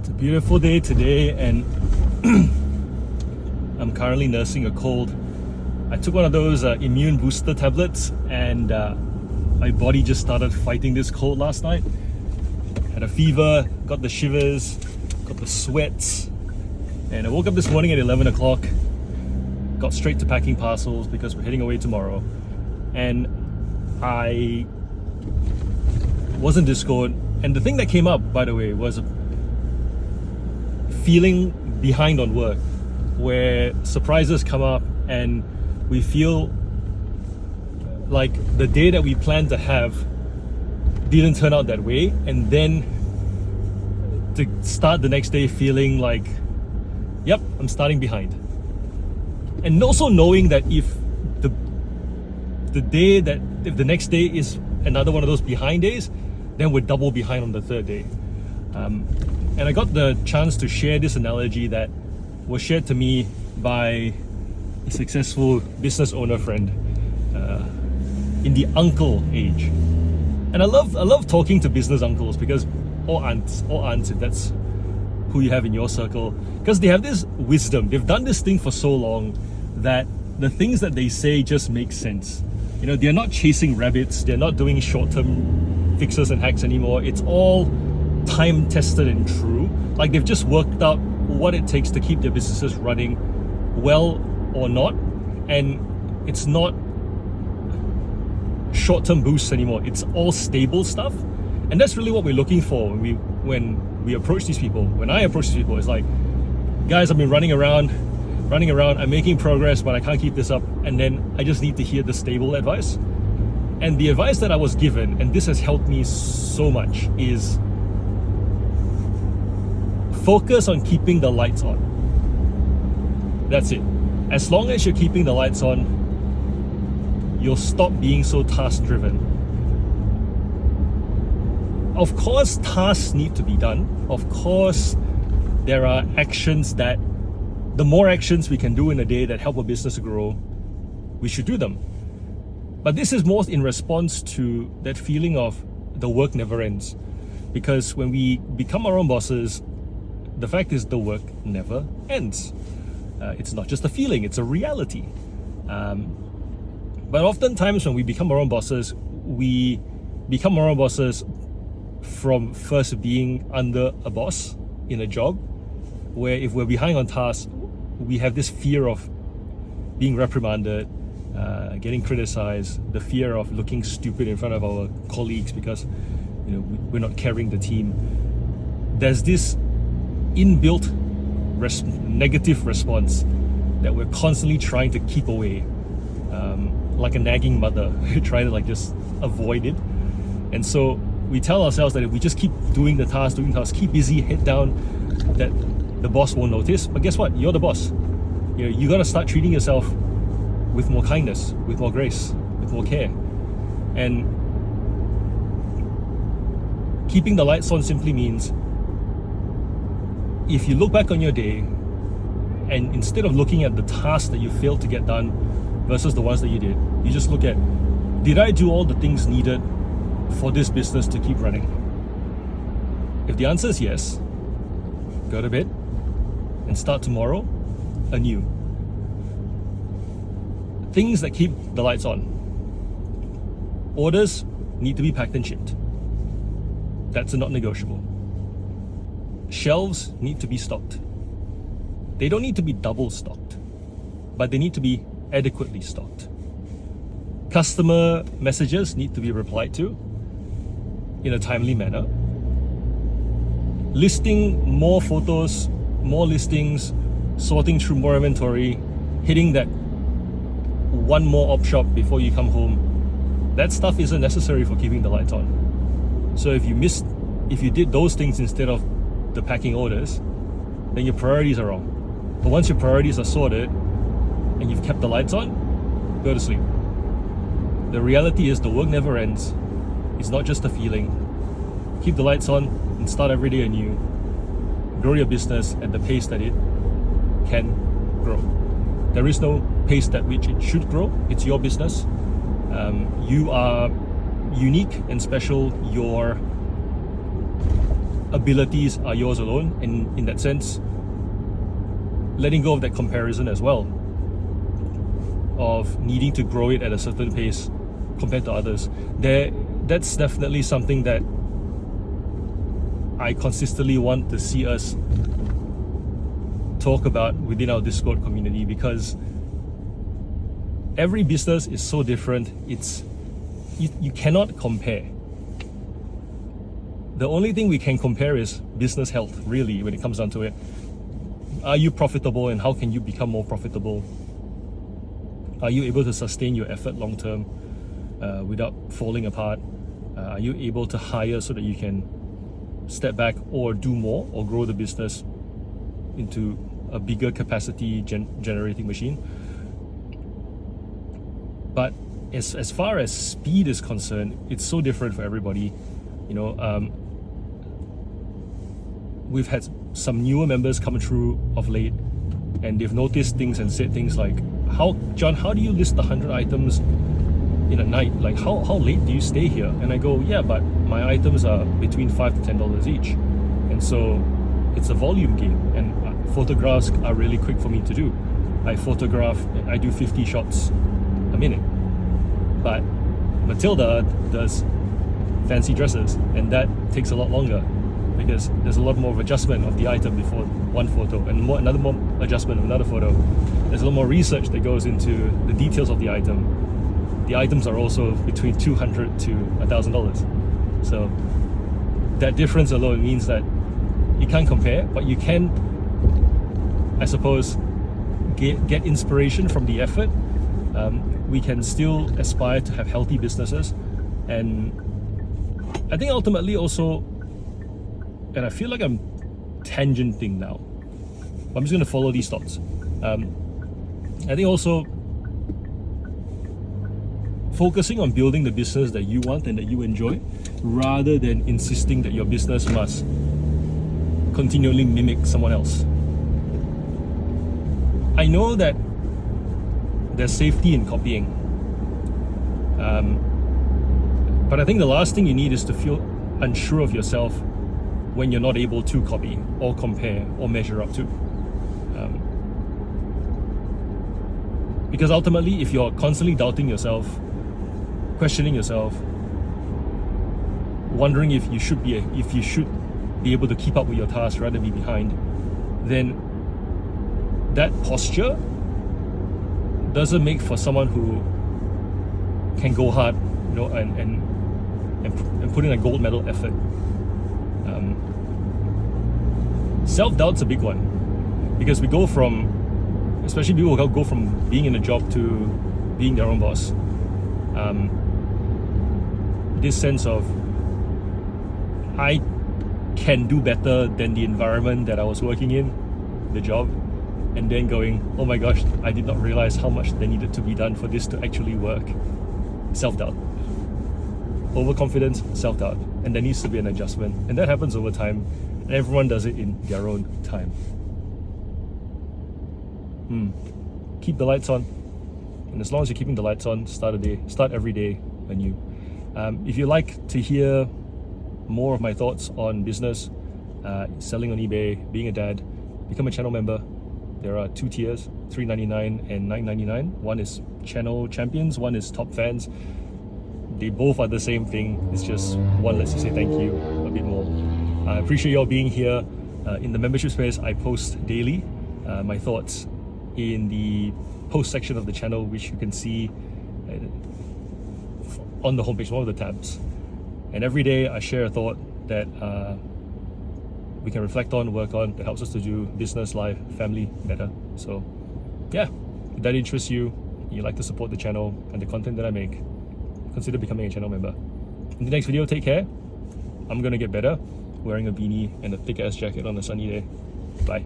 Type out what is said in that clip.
It's a beautiful day today, and I'm currently nursing a cold. I took one of those immune booster tablets, and my body just started fighting this cold last night. Had a fever, got the shivers, got the sweats, and I woke up this morning at 11 o'clock, got straight to packing parcels because we're heading away tomorrow. And I was in Discord, and the thing that came up, by the way, was feeling behind on work, where surprises come up and we feel like the day that we planned to have didn't turn out that way, and then to start the next day feeling like, yep, I'm starting behind. And also knowing that if the next day is another one of those behind days, then we're double behind on the third day. And I got the chance to share this analogy that was shared to me by a successful business owner friend in the uncle age. And I love talking to business uncles, because or aunts, if that's who you have in your circle, because they have this wisdom. They've done this thing for so long that the things that they say just make sense. You know, they're not chasing rabbits, they're not doing short-term fixes and hacks anymore. It's all time tested and true. Like, they've just worked out what it takes to keep their businesses running well or not, and it's not short-term boosts anymore. It's all stable stuff, and that's really what we're looking for when we approach these people. When I approach these people, it's like, guys, I've been running around, I'm making progress, but I can't keep this up, and then I just need to hear the stable advice. And the advice that I was given, and this has helped me so much, is focus on keeping the lights on. That's it. As long as you're keeping the lights on, you'll stop being so task-driven. Of course, tasks need to be done. Of course, there are actions that, the more actions we can do in a day that help a business grow, we should do them. But this is more in response to that feeling of the work never ends. Because when we become our own bosses, the fact is the work never ends. It's not just a feeling, it's a reality. But oftentimes when we become our own bosses, we become our own bosses from first being under a boss in a job, where if we're behind on tasks, we have this fear of being reprimanded, getting criticized, the fear of looking stupid in front of our colleagues because we're not carrying the team. There's this inbuilt negative response that we're constantly trying to keep away, like a nagging mother, trying to just avoid it. And so we tell ourselves that if we just keep doing the task, keep busy, head down, that the boss won't notice. But guess what? You're the boss. You got to start treating yourself with more kindness, with more grace, with more care. And keeping the lights on simply means, if you look back on your day, and instead of looking at the tasks that you failed to get done versus the ones that you did, you just look at, did I do all the things needed for this business to keep running? If the answer is yes, go to bed and start tomorrow anew. Things that keep the lights on. Orders need to be packed and shipped. That's a not negotiable. Shelves need to be stocked. They don't need to be double stocked, but they need to be adequately stocked. Customer messages need to be replied to in a timely manner. Listing more photos, more listings, sorting through more inventory, hitting that one more op shop before you come home, that stuff isn't necessary for keeping the lights on. So if you did those things instead of the packing orders, then your priorities are wrong. But once your priorities are sorted and you've kept the lights on, go to sleep. The reality is the work never ends. It's not just a feeling. Keep the lights on and start every day anew. Grow your business at the pace that it can grow. There is no pace at which it should grow. It's your business. You are unique and special. You're abilities are yours alone, and in that sense, letting go of that comparison as well, of needing to grow it at a certain pace compared to others. That's definitely something that I consistently want to see us talk about within our Discord community, because every business is so different. You cannot compare. The only thing we can compare is business health, really, when it comes down to it. Are you profitable, and how can you become more profitable? Are you able to sustain your effort long term without falling apart? Are you able to hire so that you can step back or do more or grow the business into a bigger capacity generating machine? But as far as speed is concerned, it's so different for everybody. You know, we've had some newer members come through of late, and they've noticed things and said things like, John, how do you list 100 items in a night? Like, how late do you stay here? And I go, yeah, but my items are between $5 to $10 each. And so it's a volume game, and photographs are really quick for me to do. I photograph, and I do 50 shots a minute. But Matilda does fancy dresses, and that takes a lot longer, because there's a lot more of adjustment of the item before one photo, and another more adjustment of another photo. There's a lot more research that goes into the details of the item. The items are also between $200 to $1,000. So that difference alone means that you can't compare, but you can, I suppose, get inspiration from the effort. We can still aspire to have healthy businesses, and I think ultimately also, and I feel like I'm tangenting now, I'm just going to follow these thoughts. I think also focusing on building the business that you want and that you enjoy, rather than insisting that your business must continually mimic someone else. I know that there's safety in copying, but I think the last thing you need is to feel unsure of yourself when you're not able to copy or compare or measure up to. Because ultimately, if you're constantly doubting yourself, questioning yourself, wondering if you should be able to keep up with your task rather than be behind, then that posture doesn't make for someone who can go hard, you know, and put in a gold medal effort. Self-doubt's a big one, because we go from, especially people who go from being in a job to being their own boss. This sense of, I can do better than the environment that I was working in, the job, and then going, oh my gosh, I did not realize how much there needed to be done for this to actually work. Self-doubt. Overconfidence, self-doubt. And there needs to be an adjustment. And that happens over time. And everyone does it in their own time. Keep the lights on. And as long as you're keeping the lights on, start every day anew. If you'd like to hear more of my thoughts on business, selling on eBay, being a dad, become a channel member. There are 2 tiers, $3.99 and $9.99. One is channel champions, one is top fans. They both are the same thing. It's just one lets you say thank you a bit more. I appreciate you all being here. In the membership space, I post daily my thoughts in the post section of the channel, which you can see on the homepage, one of the tabs. And every day I share a thought that we can reflect on, work on, that helps us to do business, life, family better. So yeah, if that interests you, you like to support the channel and the content that I make, consider becoming a channel member. In the next video, take care. I'm gonna get better, wearing a beanie and a thick ass jacket on a sunny day. Bye.